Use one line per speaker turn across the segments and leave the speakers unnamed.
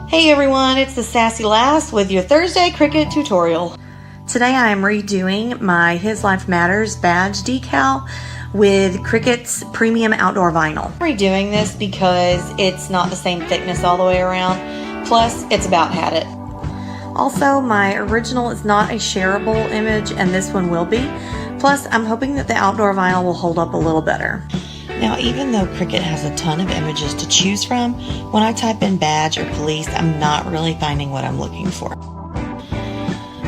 Hey everyone, it's the Sassy Lass with your Thursday Cricut tutorial. Today I am redoing my His Life Matters badge decal with Cricut's Premium Outdoor Vinyl. I'm redoing this because it's not the same thickness all the way around, plus it's about had it. Also, my original is not a shareable image and this one will be, plus I'm hoping that the outdoor vinyl will hold up a little better. Now, even though Cricut has a ton of images to choose from, when I type in badge or police, I'm not really finding what I'm looking for.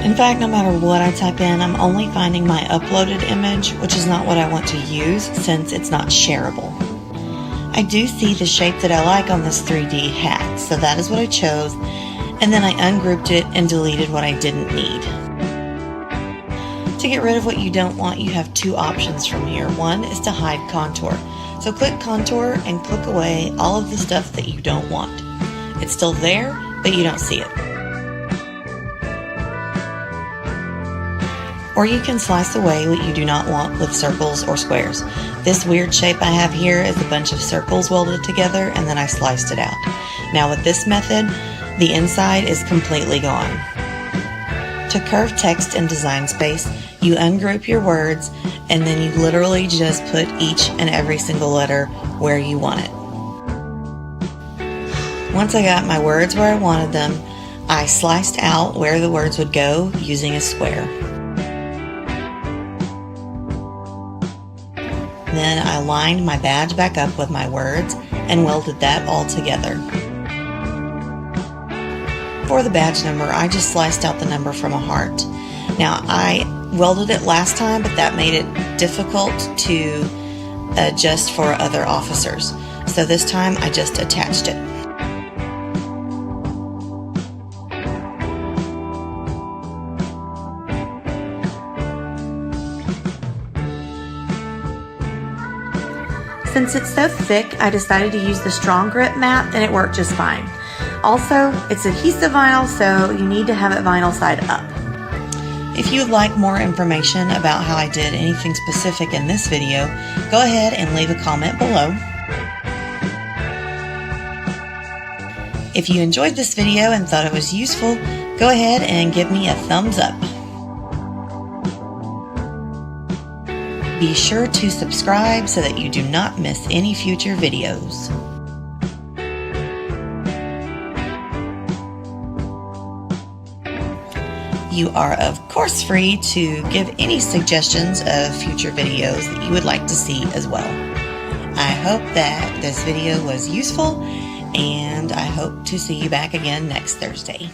In fact, no matter what I type in, I'm only finding my uploaded image, which is not what I want to use since it's not shareable. I do see the shape that I like on this 3D hat, so that is what I chose, and then I ungrouped it and deleted what I didn't need. To get rid of what you don't want, you have two options from here. One is to hide contour. So click contour and click away all of the stuff that you don't want. It's still there, but you don't see it. Or you can slice away what you do not want with circles or squares. This weird shape I have here is a bunch of circles welded together and then I sliced it out. Now with this method, the inside is completely gone. To curve text in design space, you ungroup your words and then you literally just put each and every single letter where you want it. Once I got my words where I wanted them, I sliced out where the words would go using a square. Then I lined my badge back up with my words and welded that all together. For the badge number, I just sliced out the number from a heart. Now, I welded it last time, but that made it difficult to adjust for other officers. So this time, I just attached it. Since it's so thick, I decided to use the strong grip mat and it worked just fine. Also, it's adhesive vinyl, so you need to have it vinyl side up. If you would like more information about how I did anything specific in this video, go ahead and leave a comment below. If you enjoyed this video and thought it was useful, go ahead and give me a thumbs up. Be sure to subscribe so that you do not miss any future videos. You are, of course, free to give any suggestions of future videos that you would like to see as well. I hope that this video was useful, and I hope to see you back again next Thursday.